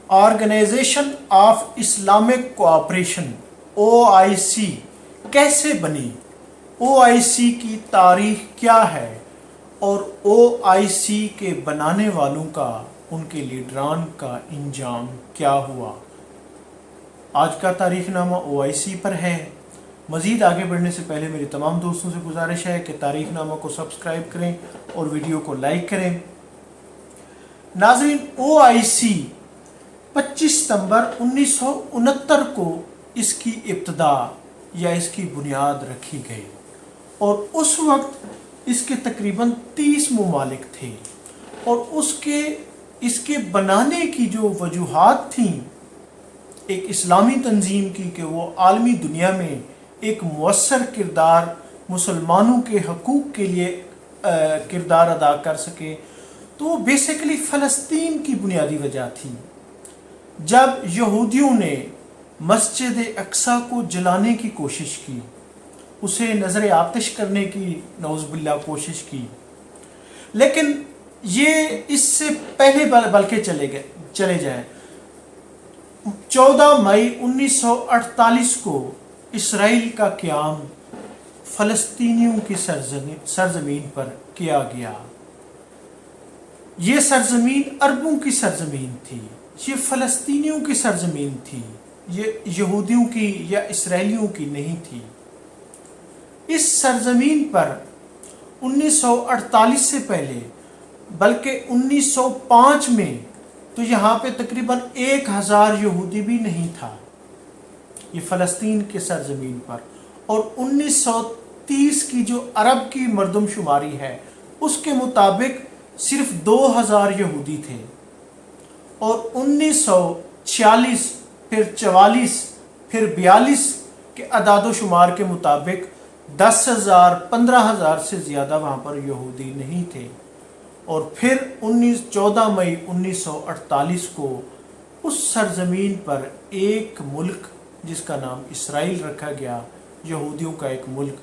Organization of Islamic cooperation OIC کیسے بنی، OIC کی تاریخ کیا ہے اور OIC کے بنانے والوں کا، ان کے لیڈران کا انجام کیا ہوا۔ آج کا تاریخ نامہ OIC پر ہے۔ مزید آگے بڑھنے سے پہلے میری تمام دوستوں سے گزارش ہے کہ تاریخ نامہ کو سبسکرائب کریں اور ویڈیو کو لائک کریں۔ ناظرین، OIC 25 ستمبر 1969 کو اس کی ابتدا یا اس کی بنیاد رکھی گئی اور اس وقت اس کے تقریباً 30 ممالک تھے، اور اس کے بنانے کی جو وجوہات تھیں ایک اسلامی تنظیم کی کہ وہ عالمی دنیا میں ایک مؤثر کردار مسلمانوں کے حقوق کے لیے کردار ادا کر سکے، تو وہ بیسیکلی فلسطین کی بنیادی وجہ تھی۔ جب یہودیوں نے مسجد اقصیٰ کو جلانے کی کوشش کی، اسے نظر آتش کرنے کی نعوذ باللہ کوشش کی، لیکن یہ اس سے پہلے بلکہ چلے جائیں 14 مئی 1948 کو اسرائیل کا قیام فلسطینیوں کی سرزمین پر کیا گیا۔ یہ سرزمین عربوں کی سرزمین تھی، یہ فلسطینیوں کی سرزمین تھی، یہ یہودیوں کی یا اسرائیلیوں کی نہیں تھی۔ اس سرزمین پر 1948 سے پہلے بلکہ 1905 میں تو یہاں پہ تقریباً 1000 یہودی بھی نہیں تھا، یہ فلسطین کے سرزمین پر، اور 1930 کی جو عرب کی مردم شماری ہے اس کے مطابق صرف 2000 یہودی تھے، اور 1946 پھر 44 پھر 42 کے اعداد و شمار کے مطابق 10,000 15,000 سے زیادہ وہاں پر یہودی نہیں تھے، اور پھر 14 مئی 1948 کو اس سرزمین پر ایک ملک جس کا نام اسرائیل رکھا گیا، یہودیوں کا ایک ملک،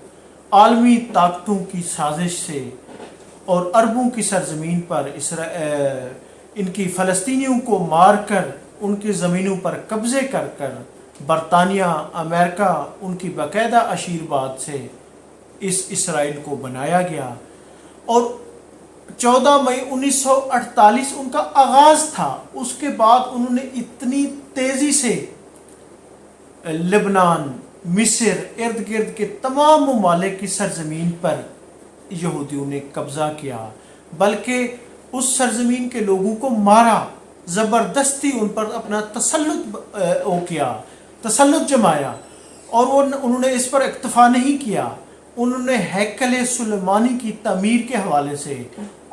عالمی طاقتوں کی سازش سے اور عربوں کی سرزمین پر ان کی فلسطینیوں کو مار کر ان کی زمینوں پر قبضے کر کر برطانیہ، امریکہ ان کی باقاعدہ آشیرواد سے اس اسرائیل کو بنایا گیا، اور 14 مئی 1948 ان کا آغاز تھا۔ اس کے بعد انہوں نے اتنی تیزی سے لبنان، مصر، ارد گرد کے تمام ممالک کی سرزمین پر یہودیوں نے قبضہ کیا، بلکہ اس سرزمین کے لوگوں کو مارا، زبردستی ان پر اپنا تسلط جمایا، اور انہوں نے اس پر اکتفا نہیں کیا، انہوں نے ہیکل سلیمانی کی تعمیر کے حوالے سے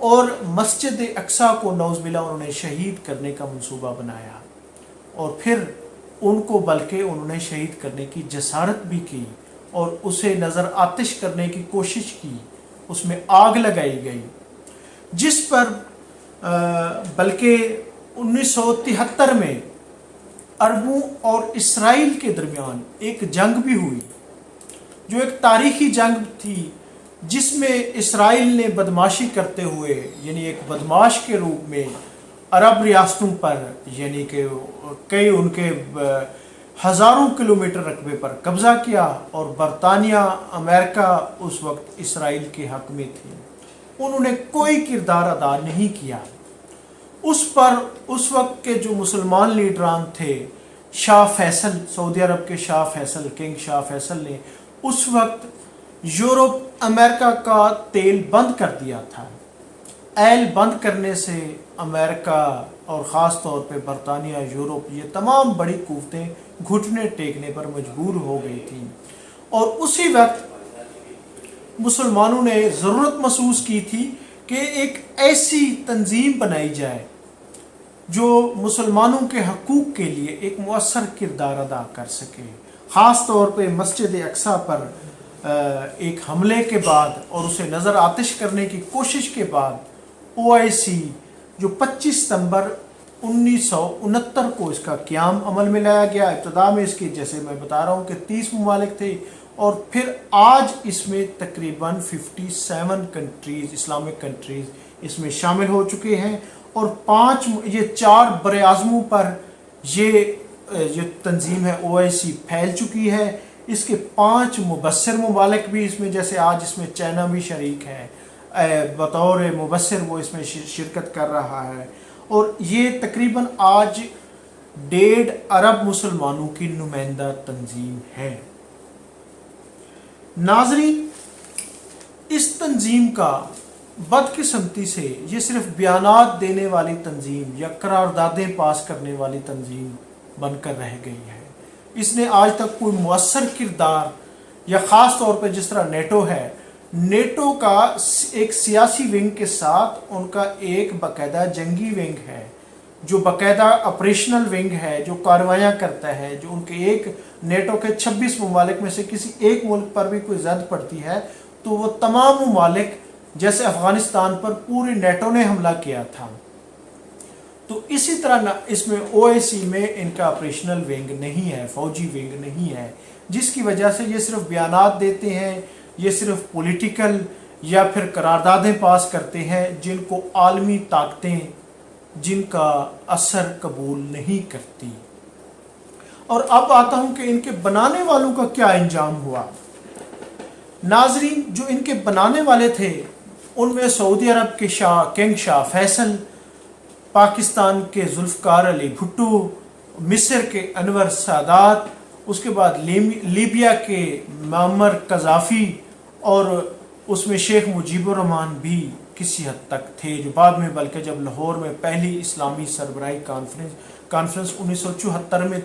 اور مسجد اقصیٰ کو نعوذ باللہ انہوں نے شہید کرنے کا منصوبہ بنایا، اور پھر ان کو بلکہ انہوں نے شہید کرنے کی جسارت بھی کی اور اسے نظر آتش کرنے کی کوشش کی، اس میں آگ لگائی گئی، جس پر بلکہ 1973 میں عربوں اور اسرائیل کے درمیان ایک جنگ بھی ہوئی، جو ایک تاریخی جنگ تھی، جس میں اسرائیل نے بدماشی کرتے ہوئے، یعنی ایک بدماش کے روپ میں عرب ریاستوں پر، یعنی کہ کئی ان کے ہزاروں کلومیٹر رقبے پر قبضہ کیا، اور برطانیہ، امریکہ اس وقت اسرائیل کے حق میں تھی، انہوں نے کوئی کردار ادا نہیں کیا۔ اس پر اس وقت کے جو مسلمان لیڈران تھے، شاہ فیصل، سعودی عرب کے شاہ فیصل، کنگ شاہ فیصل نے اس وقت یورپ، امریکہ کا تیل بند کر دیا تھا۔ ایل بند کرنے سے امریکہ اور خاص طور پہ برطانیہ، یورپ، یہ تمام بڑی قوتیں گھٹنے ٹیکنے پر مجبور ہو گئی تھیں، اور اسی وقت مسلمانوں نے ضرورت محسوس کی تھی کہ ایک ایسی تنظیم بنائی جائے جو مسلمانوں کے حقوق کے لیے ایک مؤثر کردار ادا کر سکے، خاص طور پہ مسجد اقصیٰ پر ایک حملے کے بعد اور اسے نظر آتش کرنے کی کوشش کے بعد OIC جو 25 ستمبر 1969 کو اس کا قیام عمل میں لایا گیا۔ ابتدا میں اس کی، جیسے میں بتا رہا ہوں، کہ 30 ممالک تھے، اور پھر آج اس میں تقریباً 57 کنٹریز، اسلامک کنٹریز اس میں شامل ہو چکے ہیں، اور 4 بر اعظموں پر یہ جو تنظیم ہے OIC پھیل چکی ہے. اس کے 5 مبصر ممالک بھی اس میں، جیسے آج اس میں چائنا بھی شریک ہے، بطور مبصر وہ اس میں شرکت کر رہا ہے. اور یہ تقریباً آج 1.5 ارب مسلمانوں کی نمائندہ تنظیم ہے. ناظرین، اس تنظیم کا بدقسمتی سے یہ صرف بیانات دینے والی تنظیم یا قراردادیں پاس کرنے والی تنظیم بن کر رہ گئی ہے. اس نے آج تک کوئی مؤثر کردار، یا خاص طور پہ جس طرح نیٹو ہے، نیٹو کا ایک سیاسی ونگ کے ساتھ ان کا ایک باقاعدہ جنگی ونگ ہے، جو باقاعدہ آپریشنل ونگ ہے، جو کارروائیاں کرتا ہے. جو ان کے ایک نیٹو کے 26 ممالک میں سے کسی ایک ملک پر بھی کوئی زد پڑتی ہے تو وہ تمام ممالک، جیسے افغانستان پر پورے نیٹو نے حملہ کیا تھا، تو اسی طرح اس میں OIC میں ان کا آپریشنل ونگ نہیں ہے، فوجی ونگ نہیں ہے، جس کی وجہ سے یہ صرف بیانات دیتے ہیں، یہ صرف پولیٹیکل یا پھر قراردادیں پاس کرتے ہیں جن کو عالمی طاقتیں جن کا اثر قبول نہیں کرتی. اور اب آتا ہوں کہ ان کے بنانے والوں کا کیا انجام ہوا. ناظرین، جو ان کے بنانے والے تھے ان میں سعودی عرب کے کنگ شاہ فیصل، پاکستان کے ذوالفقار علی بھٹو، مصر کے انور سادات، اس کے بعد لیبیا کے معمر قذافی، اور اس میں شیخ مجیب الرحمن بھی کسی حد تک تھے، جو بعد میں بلکہ جب لاہور میں پہلی اسلامی سربراہی کانفرنس 1974 میں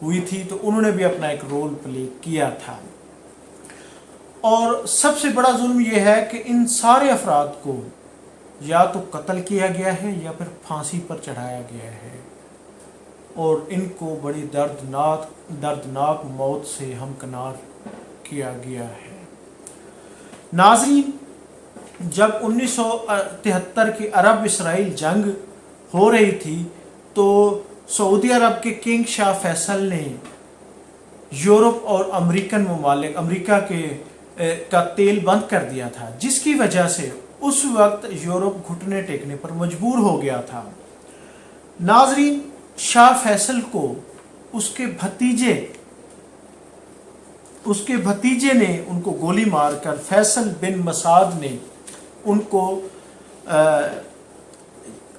ہوئی تھی تو انہوں نے بھی اپنا ایک رول پلے کیا تھا. اور سب سے بڑا ظلم یہ ہے کہ ان سارے افراد کو یا تو قتل کیا گیا ہے یا پھر پھانسی پر چڑھایا گیا ہے، اور ان کو بڑی دردناک موت سے ہمکنار کیا گیا ہے. ناظرین، جب 1973 کی عرب اسرائیل جنگ ہو رہی تھی تو سعودی عرب کے کنگ شاہ فیصل نے یورپ اور امریکہ کا تیل بند کر دیا تھا، جس کی وجہ سے اس وقت یورپ گھٹنے ٹیکنے پر مجبور ہو گیا تھا. ناظرین، شاہ فیصل کو اس کے بھتیجے نے ان کو گولی مار کر، فیصل بن مسعود نے ان کو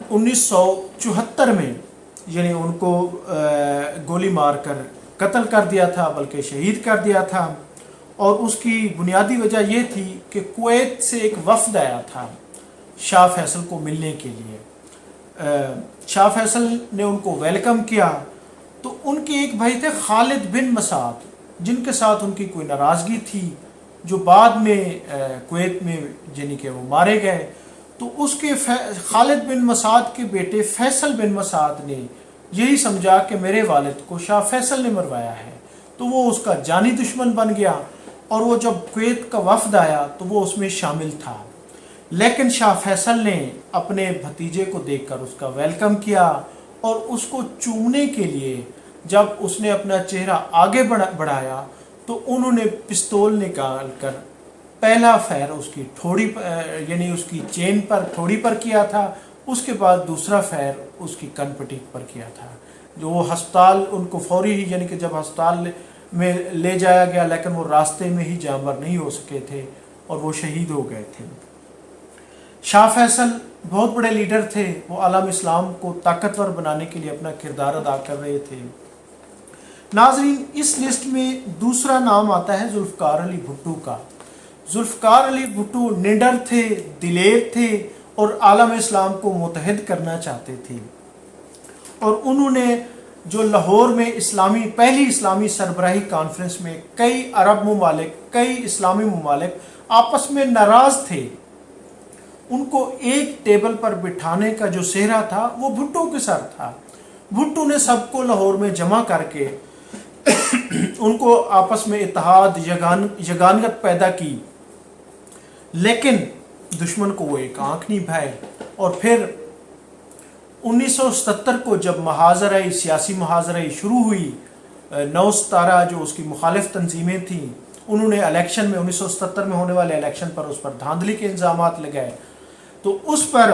1974 میں یعنی ان کو گولی مار کر قتل کر دیا تھا، بلکہ شہید کر دیا تھا. اور اس کی بنیادی وجہ یہ تھی کہ کویت سے ایک وفد آیا تھا شاہ فیصل کو ملنے کے لیے. شاہ فیصل نے ان کو ویلکم کیا تو ان کے ایک بھائی تھے خالد بن مسعود، جن کے ساتھ ان کی کوئی ناراضگی تھی، جو بعد میں کویت میں یعنی کہ وہ مارے گئے. تو اس کے خالد بن مسعود کے بیٹے فیصل بن مسعود نے یہی سمجھا کہ میرے والد کو شاہ فیصل نے مروایا ہے، تو وہ اس کا جانی دشمن بن گیا. اور وہ جب کویت کا وفد آیا تو وہ اس میں شامل تھا، لیکن شاہ فیصل نے اپنے بھتیجے کو دیکھ کر اس کا ویلکم کیا، اور اس کو چومنے کے لیے جب اس نے اپنا چہرہ آگے بڑھایا تو انہوں نے پستول نکال کر پہلا فائر اس کی ٹھوڑی یعنی اس کی چین پر ٹھوڑی پر کیا تھا، اس کے بعد دوسرا فائر اس کی کن پٹی پر کیا تھا. جو وہ ہسپتال ان کو فوری ہی یعنی کہ جب ہسپتال میں لے جایا گیا، لیکن وہ راستے میں ہی جانبر نہیں ہو سکے تھے اور وہ شہید ہو گئے تھے. شاہ فیصل بہت بڑے لیڈر تھے، وہ عالم اسلام کو طاقتور بنانے کے لیے اپنا کردار ادا کر رہے تھے. ناظرین، اس لسٹ میں دوسرا نام آتا ہے ذوالفقار علی بھٹو کا. ذوالفقار علی بھٹو نڈر تھے، دلیر تھے اور عالم اسلام کو متحد کرنا چاہتے تھے. اور انہوں نے جو لاہور میں پہلی اسلامی سربراہی کانفرنس میں کئی اسلامی ممالک آپس میں ناراض تھے، ان کو ایک ٹیبل پر بٹھانے کا جو سہرا تھا وہ بھٹو کے سر تھا. بھٹو نے سب کو لاہور میں جمع کر کے ان کو آپس میں اتحاد یگانگت پیدا کی، لیکن دشمن کو وہ ایک آنکھ نہیں بھائے. اور پھر 1977 کو جب سیاسی محاذرہ شروع ہوئی، 9 ستارہ جو اس کی مخالف تنظیمیں تھیں، انہوں نے الیکشن میں 1977 میں ہونے والے الیکشن پر اس پر دھاندلی کے الزامات لگائے. تو اس پر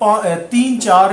3-4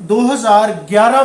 2011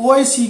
OIC